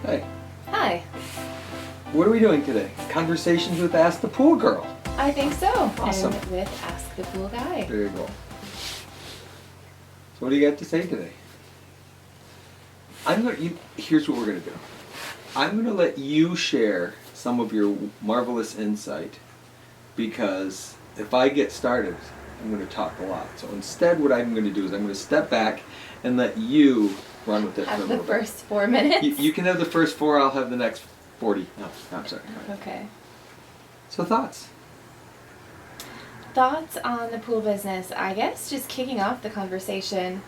Hey, Hi. what are we doing today? Conversations with Ask the Pool Girl. I think so. Awesome. And with Ask the Pool Guy. There you go. So what do you got to say today? Here's what we're going to do. I'm going to let you share some of your marvelous insight, because if I get started, I'm going to talk a lot. So instead what I'm going to do is I'm going to step back and let you run with it for a Have the little bit. first 4 minutes. You can have the first 4, I'll have the next 40. No, I'm sorry. Okay. So thoughts? Thoughts on the pool business? I guess just kicking off the conversation,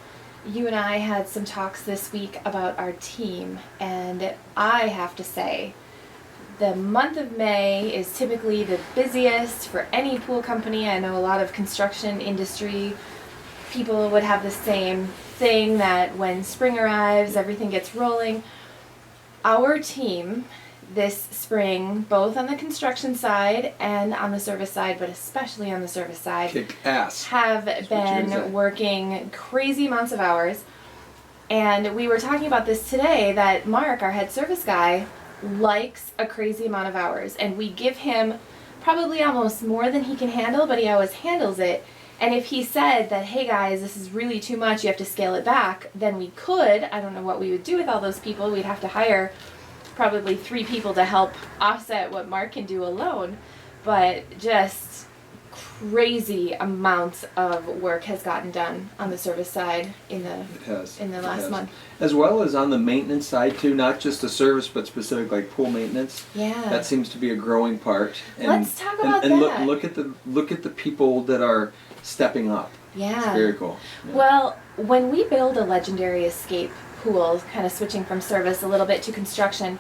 you and I had some talks this week about our team, and I have to say, the month of May is typically the busiest for any pool company. I know a lot of construction industry people would have the same thing, that when spring arrives, everything gets rolling. Our team this spring, both on the construction side and on the service side, but especially on the service side, Kick ass. have been working crazy amounts of hours. And we were talking about this today, that Mark, our head service guy, likes a crazy amount of hours, and we give him probably almost more than he can handle, but he always handles it. And if he said that, hey guys, this is really too much, you have to scale it back, then we could. I don't know what we would do with all those people. We'd have to hire probably 3 people to help offset what Mark can do alone. But just crazy amounts of work has gotten done on the service side in the last month. As well as on the maintenance side too, not just the service, but specific like pool maintenance. Yeah. That seems to be a growing part. And, Let's talk about and that. look at the people that are stepping up. Yeah. It's very cool. Yeah. Well, when we build a Legendary Escape pool, kind of switching from service a little bit to construction,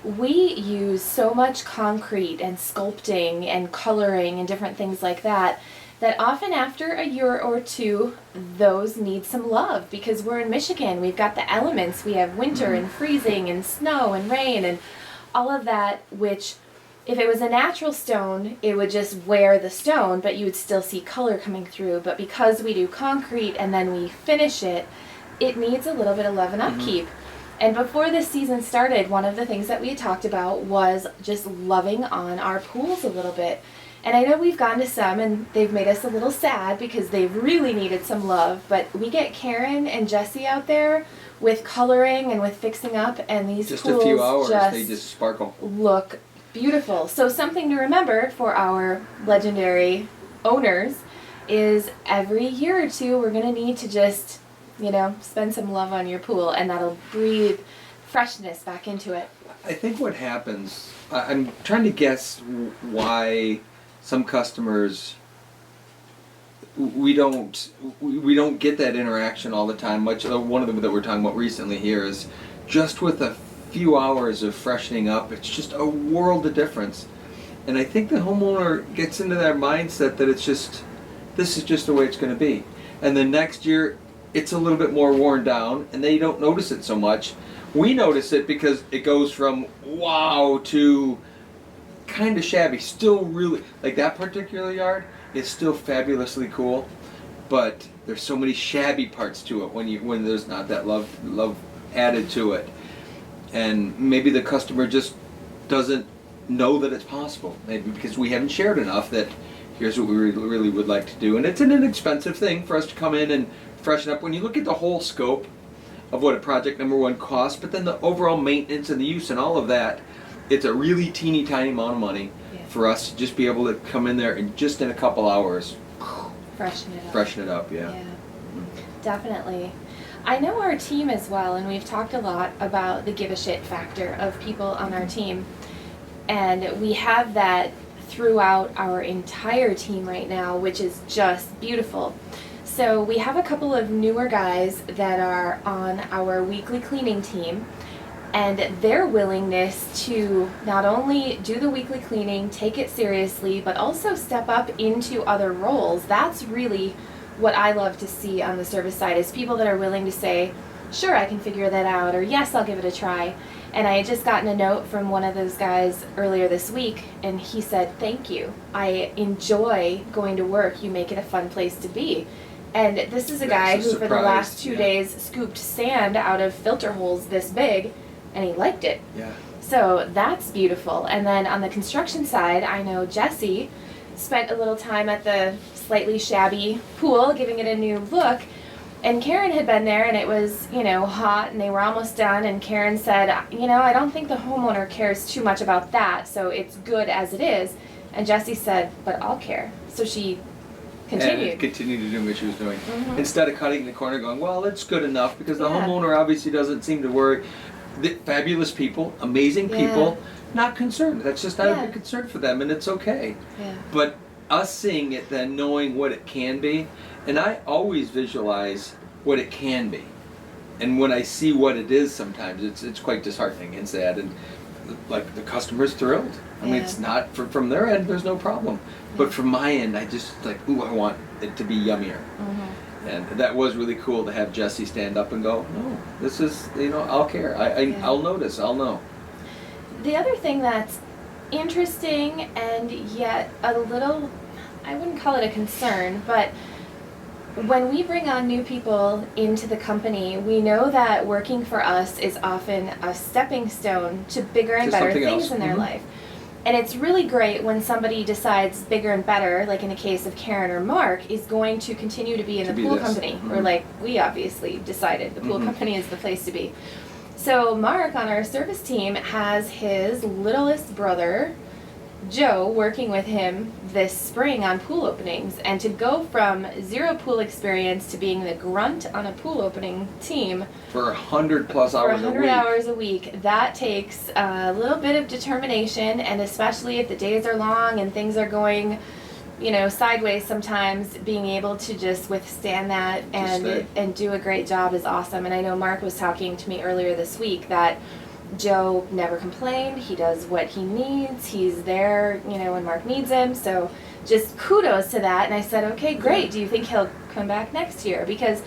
we use so much concrete and sculpting and coloring and different things like that, that often after a year or two, those need some love, because we're in Michigan. We've got the elements. We have winter and freezing and snow and rain and all of that, which if it was a natural stone, it would just wear the stone, but you would still see color coming through. But because we do concrete and then we finish it, it needs a little bit of love and upkeep. And before this season started, one of the things that we had talked about was just loving on our pools a little bit. And I know we've gone to some and they've made us a little sad because they've really needed some love, but we get Karen and Jesse out there with coloring and with fixing up, and these just pools a few hours, they just sparkle. Look beautiful. So something to remember for our Legendary owners is every year or two we're going to need to just, spend some love on your pool, and that'll breathe freshness back into it. I think what happens, I'm trying to guess why some customers, we don't get that interaction all the time. One of them that we're talking about recently here is just with a few hours of freshening up, it's just a world of difference. And I think the homeowner gets into that mindset that this is just the way it's going to be. And then next year, it's a little bit more worn down, and they don't notice it so much. We notice it because it goes from wow to kind of shabby. Still really, like that particular yard is still fabulously cool, but there's so many shabby parts to it when there's not that love added to it. And maybe the customer just doesn't know that it's possible. Maybe because we haven't shared enough that here's what we really would like to do. And it's an inexpensive thing for us to come in and freshen up. When you look at the whole scope of what a project number 1 costs, but then the overall maintenance and the use and all of that, it's a really teeny tiny amount of money for us to just be able to come in there and just in a couple hours freshen it up. Yeah. Definitely. I know our team as well, and we've talked a lot about the give a shit factor of people on our team, and we have that throughout our entire team right now, which is just beautiful. So we have a couple of newer guys that are on our weekly cleaning team, and their willingness to not only do the weekly cleaning, take it seriously, but also step up into other roles. That's really what I love to see on the service side, is people that are willing to say, sure, I can figure that out, or yes, I'll give it a try. And I had just gotten a note from one of those guys earlier this week, and he said, thank you. I enjoy going to work. You make it a fun place to be. And this is a guy who for the last 2 days scooped sand out of filter holes this big and he liked it. Yeah. So that's beautiful. And then on the construction side, I know Jesse spent a little time at the slightly shabby pool, giving it a new look. And Karen had been there, and it was, hot, and they were almost done. And Karen said, I don't think the homeowner cares too much about that, so it's good as it is. And Jesse said, but I'll care. So she continued. And continued to do what she was doing. Mm-hmm. Instead of cutting in the corner going, well, it's good enough, because the Yeah. homeowner obviously doesn't seem to worry. Fabulous people, amazing people, not concerned. That's just not a big concern for them, and it's okay. Yeah. But us seeing it then, knowing what it can be, and I always visualize what it can be. And when I see what it is sometimes, it's quite disheartening and sad. And like the customer's thrilled. I mean, it's not, from their end, there's no problem. But from my end, I just like, ooh, I want it to be yummier. Mm-hmm. And that was really cool to have Jesse stand up and go, no, this is, I'll care. I'll notice, I'll know. The other thing that's interesting and yet a little, I wouldn't call it a concern, but when we bring on new people into the company, we know that working for us is often a stepping stone to bigger and better things in their life. And it's really great when somebody decides bigger and better, like in the case of Karen or Mark, is going to continue to be in the pool company. Or like we obviously decided the pool company is the place to be. So Mark on our service team has his littlest brother, Joe, working with him this spring on pool openings. And to go from zero pool experience to being the grunt on a pool opening team for 100+ hours a week. For 100 hours a week, that takes a little bit of determination, and especially if the days are long and things are going, sideways sometimes, being able to just withstand that and do a great job is awesome. And I know Mark was talking to me earlier this week that Joe never complained. He does what he needs. He's there, when Mark needs him. So just kudos to that. And I said, okay, great. Do you think he'll come back next year? Because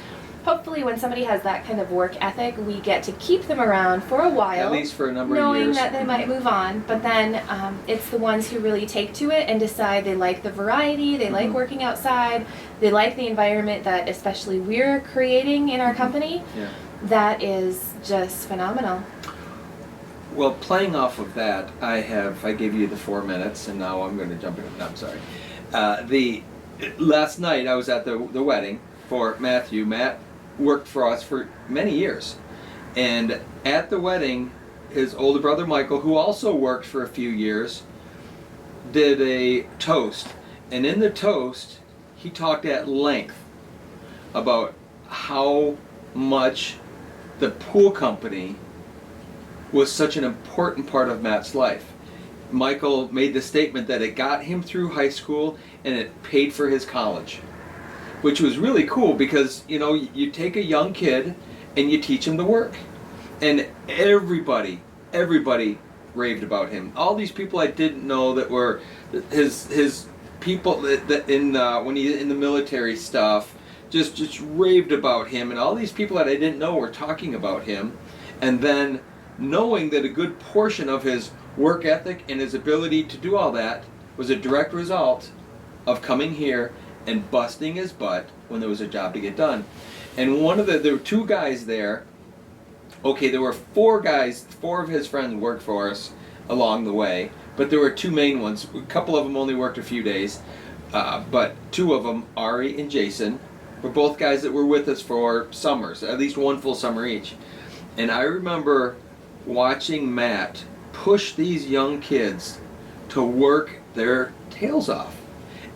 hopefully when somebody has that kind of work ethic, we get to keep them around for a while. At least for a number of years. Knowing that they might move on. But then it's the ones who really take to it and decide they like the variety, they like working outside, they like the environment that especially we're creating in our company. Yeah. That is just phenomenal. Well, playing off of that, I gave you the 4 minutes, and now I'm going to jump in. No, I'm sorry. Last night I was at the wedding for Matthew. Matt worked for us for many years, and at the wedding, his older brother Michael, who also worked for a few years, did a toast, and in the toast, he talked at length about how much the pool company was such an important part of Matt's life. Michael made the statement that it got him through high school and it paid for his college, which was really cool because, you take a young kid and you teach him to work. And everybody raved about him. All these people I didn't know that were his people that when he in the military stuff just raved about him, and all these people that I didn't know were talking about him. And then knowing that a good portion of his work ethic and his ability to do all that was a direct result of coming here and busting his butt when there was a job to get done. And there were 2 guys there. Okay, there were 4 guys, 4 of his friends worked for us along the way, but there were 2 main ones. A couple of them only worked a few days, but 2 of them, Ari and Jason, were both guys that were with us for summers, at least 1 full summer each. And I remember watching Matt push these young kids to work their tails off.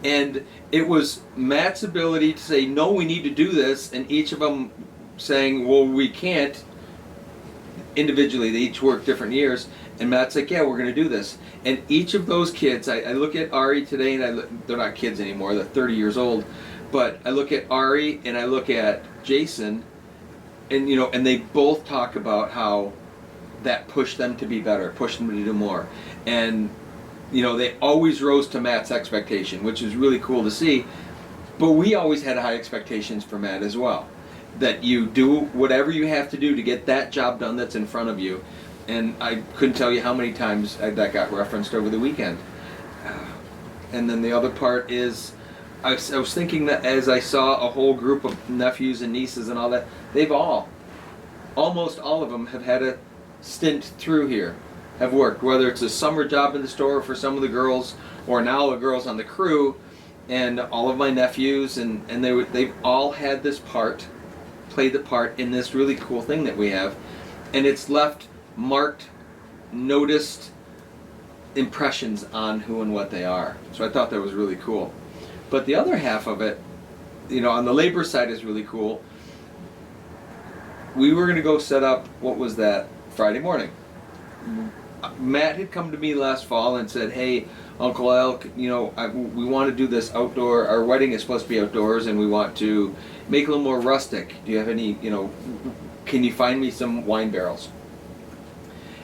And it was Matt's ability to say, no, we need to do this, and each of them saying, well, we can't. Individually, they each work different years, and Matt's like, yeah, we're going to do this. And each of those kids, I look at Ari today, and they're not kids anymore, they're 30 years old, but I look at Ari and I look at Jason, and and they both talk about how that pushed them to be better, pushed them to do more. And they always rose to Matt's expectation, which is really cool to see. But we always had high expectations for Matt as well. That you do whatever you have to do to get that job done that's in front of you. And I couldn't tell you how many times that got referenced over the weekend. And then the other part is, I was thinking that as I saw a whole group of nephews and nieces and all that, almost all of them have had a stint through here have worked, whether it's a summer job in the store for some of the girls, or now the girls on the crew, and all of my nephews, and they've all had this part, played the part in this really cool thing that we have, and it's left marked, noticed impressions on who and what they are. So I thought that was really cool. But the other half of it, on the labor side is really cool. We were going to go set up, what was that, Friday morning. Matt had come to me last fall and said, hey, Uncle Al, we want to do this outdoor, our wedding is supposed to be outdoors, and we want to make it a little more rustic. Do you have any, can you find me some wine barrels?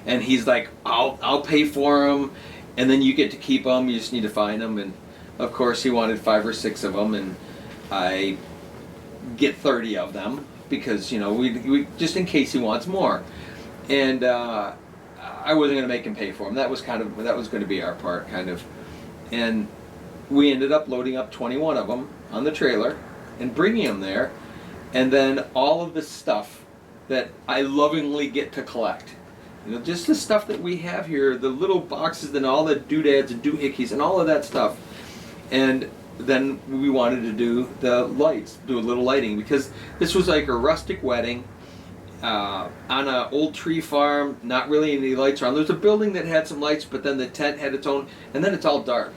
And he's like, I'll pay for them, and then you get to keep them, you just need to find them. And of course he wanted 5 or 6 of them, and I get 30 of them, because we just in case he wants more. And I wasn't going to make him pay for them. That was going to be our part, kind of. And we ended up loading up 21 of them on the trailer and bringing them there. And then all of the stuff that I lovingly get to collect. Just the stuff that we have here, the little boxes and all the doodads and doohickeys and all of that stuff. And then we wanted to do the lights, do a little lighting, because this was like a rustic wedding. On an old tree farm, not really any lights around. There's a building that had some lights, but then the tent had its own, and then it's all dark.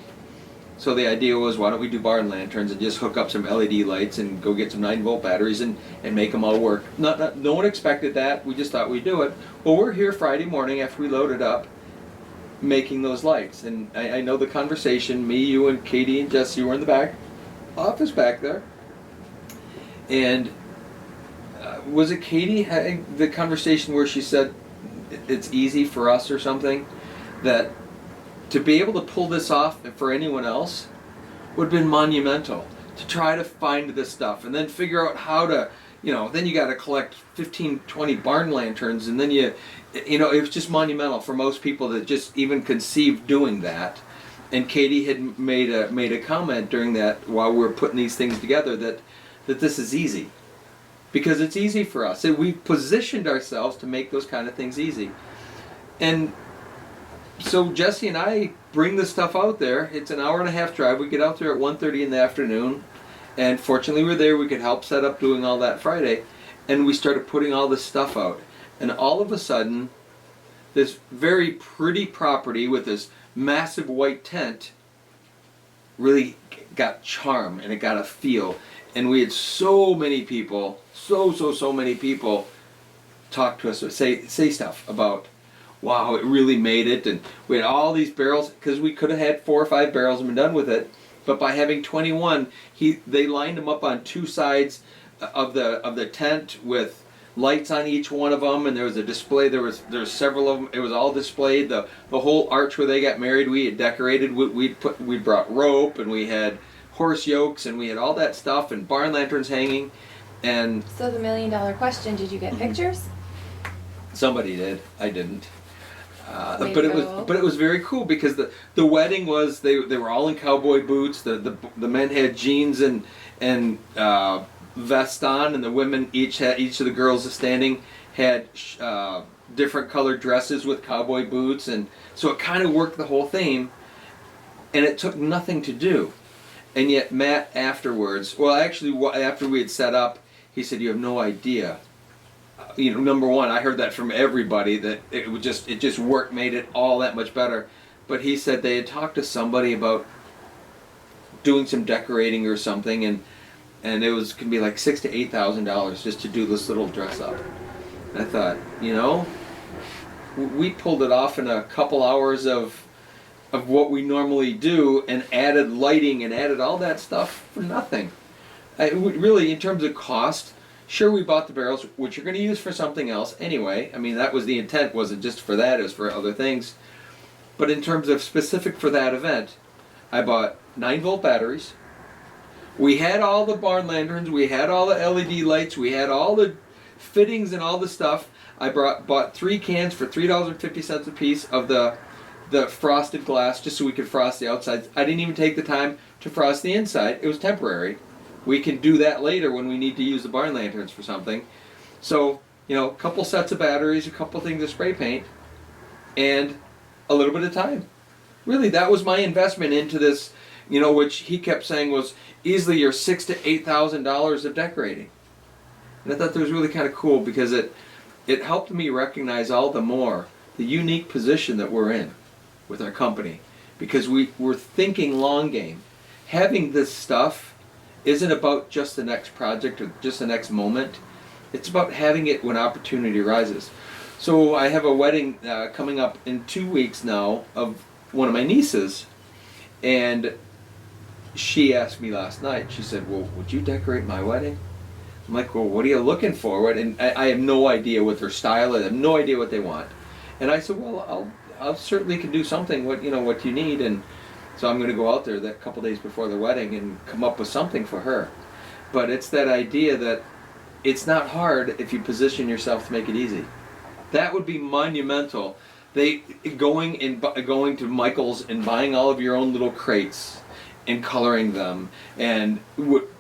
So the idea was, why don't we do barn lanterns and just hook up some LED lights and go get some 9-volt batteries and make them all work. No one expected that. We just thought we'd do it. Well, we're here Friday morning after we loaded up, making those lights. And I know the conversation, me, you, and Katie and Jesse were in the back, office back there. And was it Katie having the conversation where she said it's easy for us or something, that to be able to pull this off for anyone else would have been monumental, to try to find this stuff and then figure out how to, then you got to collect 15, 20 barn lanterns, and then it was just monumental for most people to just even conceive doing that. And Katie had made a comment during that while we were putting these things together that this is easy. Because it's easy for us. We've positioned ourselves to make those kind of things easy. And so Jesse and I bring the stuff out there. It's an 1.5-hour drive. We get out there at 1:30 in the afternoon. And fortunately we're there. We could help set up doing all that Friday. And we started putting all this stuff out. And all of a sudden, this very pretty property with this massive white tent really got charm, and it got a feel. And we had so many people, so many people talk to us, say stuff about, wow, it really made it. And we had all these barrels, because we could have had 4 or 5 barrels and been done with it. But by having 21, they lined them up on 2 sides of the tent with lights on each one of them, and there was a display. There was several of them. It was all displayed. The whole arch where they got married, we had decorated. We brought rope, and we had horse yokes, and we had all that stuff, and barn lanterns hanging. And so the $1 million question: did you get pictures? Somebody did. I didn't. Way But to it was go. but it was very cool, because the wedding was they were all in cowboy boots. The men had jeans and vest on, and the women each of the girls standing had different colored dresses with cowboy boots, and so it kind of worked the whole theme. And it took nothing to do. And yet Matt afterwards, after we had set up, he said, "You have no idea." Number one, I heard that from everybody, that it just worked, made it all that much better. But he said they had talked to somebody about doing some decorating or something, and it was gonna be like $6,000 to $8,000 just to do this little dress up. And I thought, we pulled it off in a couple hours of what we normally do, and added lighting and added all that stuff for nothing. Really, in terms of cost, sure, we bought the barrels, which you're going to use for something else anyway. I mean, that was the intent, wasn't just for that, it was for other things. But in terms of specific for that event, I bought 9-volt batteries. We had all the barn lanterns, we had all the LED lights, we had all the fittings and all the stuff. I bought 3 cans for $3.50 a piece of the frosted glass, just so we could frost the outside. I didn't even take the time to frost the inside. It was temporary. We can do that later when we need to use the barn lanterns for something. So, a couple sets of batteries, a couple things of spray paint, and a little bit of time. Really, that was my investment into this, which he kept saying was easily your $6,000 to $8,000 of decorating. And I thought that was really kind of cool because it helped me recognize all the more the unique position that we're in with our company, because we're thinking long game. Having this stuff isn't about just the next project or just the next moment. It's about having it when opportunity arises. So I have a wedding coming up in 2 weeks now of one of my nieces, and she asked me last night, she said, well, would you decorate my wedding? I'm like, well, what are you looking for? And I have no idea what their style is. I have no idea what they want. And I said, well, I'll certainly can do something. What you need. And so I'm going to go out there that couple days before the wedding and come up with something for her. But it's that idea that it's not hard if you position yourself to make it easy. That would be monumental. Going to Michael's and buying all of your own little crates and coloring them, and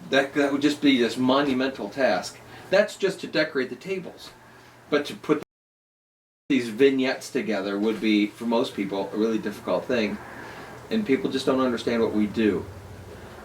that would just be this monumental task. That's just to decorate the tables. But to put these vignettes together would be, for most people, a really difficult thing. And people just don't understand what we do,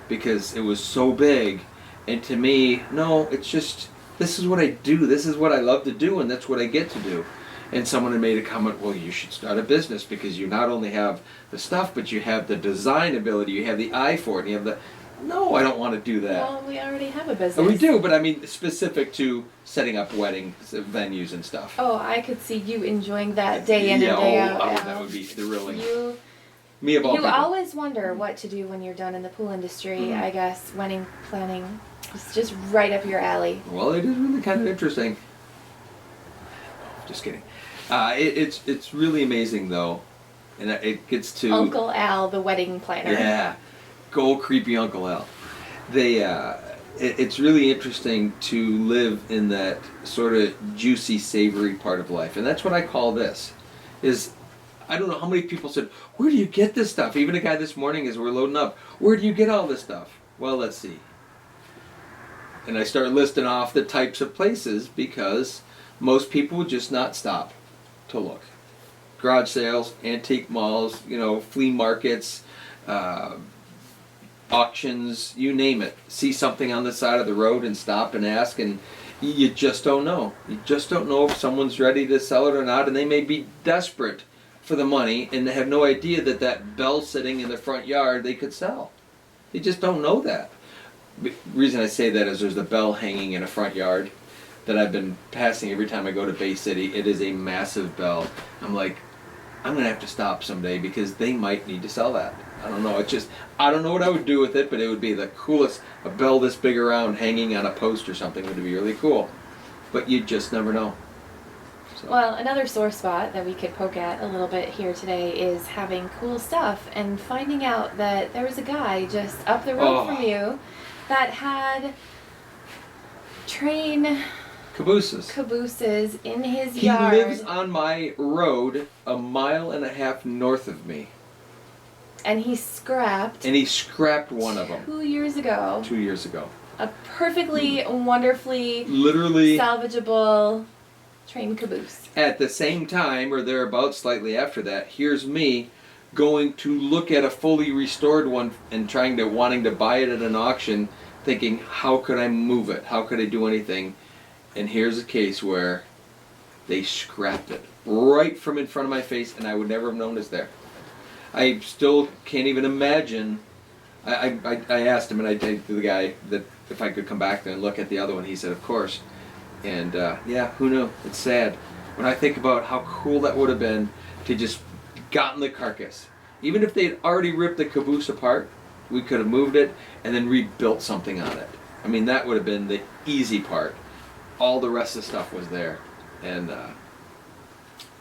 because it was so big. And to me, no, it's just, this is what I do. This is what I love to do, and that's what I get to do. And someone had made a comment, well, you should start a business because you not only have the stuff, but you have the design ability, you have the eye for it, and you have the... No, I don't want to do that. Well, we already have a business. Oh, we do, but I mean specific to setting up wedding venues and stuff. Oh, I could see you enjoying that day in and day out. That would be thrilling. You Me of all people. always wonder what to do when you're done in the pool industry. I guess wedding planning is just right up your alley. Well, it is really kind of interesting. Just kidding. It's really amazing though, and it gets to Uncle Al, the wedding planner. Yeah, go creepy Uncle Al. It's really interesting to live in that sort of juicy, savory part of life, and that's what I call this. I don't know how many people said, where do you get this stuff? Even a guy this morning as we're loading up, where do you get all this stuff? Well, let's see. And I start listing off the types of places because most people would just not stop to look. Garage sales, antique malls, flea markets, auctions, you name it. See something on the side of the road and stop and ask, and you just don't know. You just don't know if someone's ready to sell it or not, and they may be desperate for the money and they have no idea that bell sitting in the front yard they could sell. You just don't know that. The reason I say that is there's a bell hanging in a front yard that I've been passing every time I go to Bay City. It is a massive bell. I'm like, I'm going to have to stop someday because they might need to sell that. I don't know. I don't know what I would do with it, but it would be the coolest. A bell this big around hanging on a post or something would be really cool. But you just never know. So. Well, another sore spot that we could poke at a little bit here today is having cool stuff and finding out that there was a guy just up the road from you that had train cabooses in his yard. He lives on my road a 1.5 miles north of me. And he scrapped one of them. 2 years ago. 2 years ago. A perfectly, wonderfully, literally salvageable train caboose. At the same time, or thereabouts, slightly after that, here's me going to look at a fully restored one and wanting to buy it at an auction, thinking, how could I move it? How could I do anything? And here's a case where they scrapped it right from in front of my face, and I would never have known it's there. I still can't even imagine. I asked him, and I told the guy that if I could come back there and look at the other one. He said, of course. And yeah, who knew? It's sad. When I think about how cool that would have been to just gotten the carcass. Even if they'd already ripped the caboose apart, we could have moved it and then rebuilt something on it. I mean, that would have been the easy part. All the rest of the stuff was there. And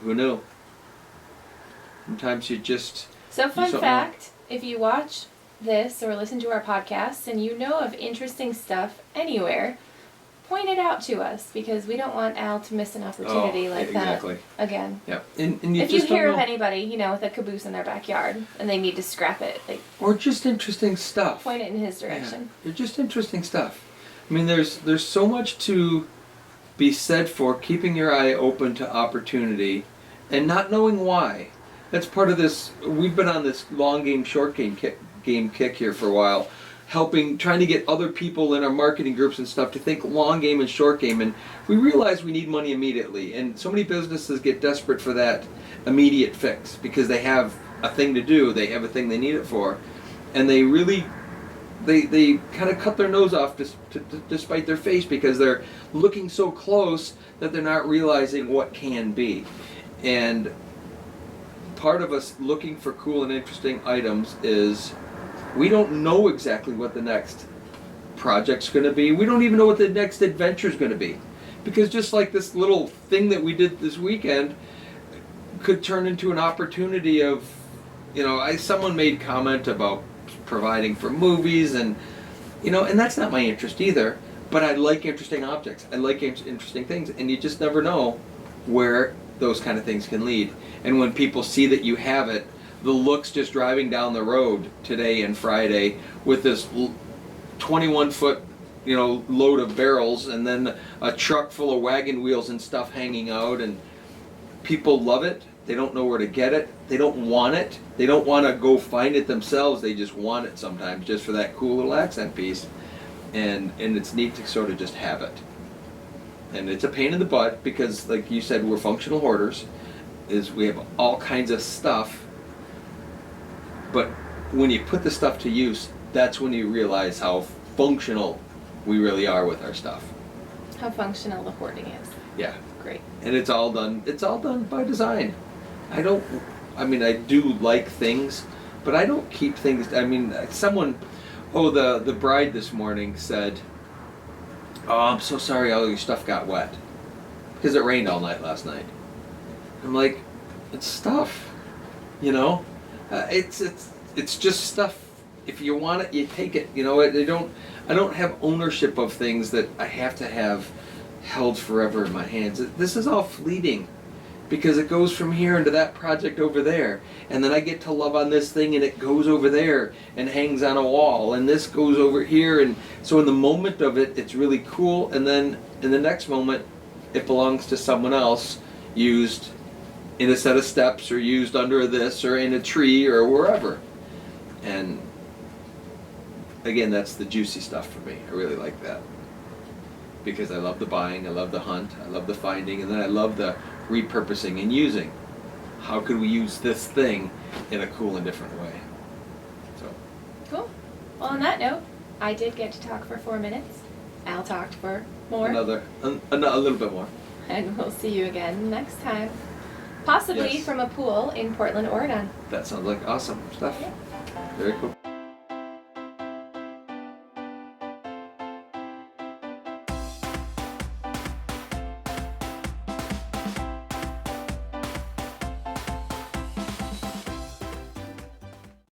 who knew? Sometimes you just... So fun fact, if you watch this or listen to our podcasts and you know of interesting stuff anywhere, point it out to us, because we don't want Al to miss an opportunity like exactly. that again. Yeah. And if you hear of anybody, with a caboose in their backyard and they need to scrap it, or just interesting stuff, point it in his direction. Yeah. They're just interesting stuff. I mean, there's so much to be said for keeping your eye open to opportunity and not knowing why. That's part of this. We've been on this long game, short game kick here for a while, trying to get other people in our marketing groups and stuff to think long game and short game. And we realize we need money immediately. And so many businesses get desperate for that immediate fix because they have a thing to do, they have a thing they need it for. And they really, they kind of cut their nose off despite their face because they're looking so close that they're not realizing what can be. And part of us looking for cool and interesting items is we don't know exactly what the next project's going to be. We don't even know what the next adventure's going to be. Because just like this little thing that we did this weekend could turn into an opportunity of, someone made comment about providing for movies and that's not my interest either, but I like interesting objects. I like interesting things, and you just never know where those kind of things can lead. And when people see that you have it, the looks just driving down the road today and Friday with this 21-foot load of barrels and then a truck full of wagon wheels and stuff hanging out, and people love it. They don't know where to get it. They don't want it. They don't want to go find it themselves. They just want it sometimes just for that cool little accent piece. And it's neat to sort of just have it. And it's a pain in the butt because, like you said, we're functional hoarders. We have all kinds of stuff. But when you put the stuff to use, that's when you realize how functional we really are with our stuff. How functional the hoarding is. Yeah. Great. And it's all done by design. I do like things, but I don't keep things. The bride this morning said, "Oh, I'm so sorry all your stuff got wet." Because it rained all night last night. I'm like, it's stuff, it's just stuff. If you want it, you take it. I don't have ownership of things that I have to have held forever in my hands. This is all fleeting because it goes from here into that project over there, and then I get to love on this thing and it goes over there and hangs on a wall, and this goes over here, and so in the moment of it, it's really cool, and then in the next moment it belongs to someone else, used in a set of steps or used under this or in a tree or wherever. And again, that's the juicy stuff for me. I really like that because I love the buying, I love the hunt, I love the finding, and then I love the repurposing and using. How could we use this thing in a cool and different way? So cool. Well, on that note, I did get to talk for 4 minutes. Al talked for more. A little bit more. And we'll see you again next time. Possibly Yes. from a pool in Portland, Oregon. That sounds like awesome stuff. Yeah. Very cool.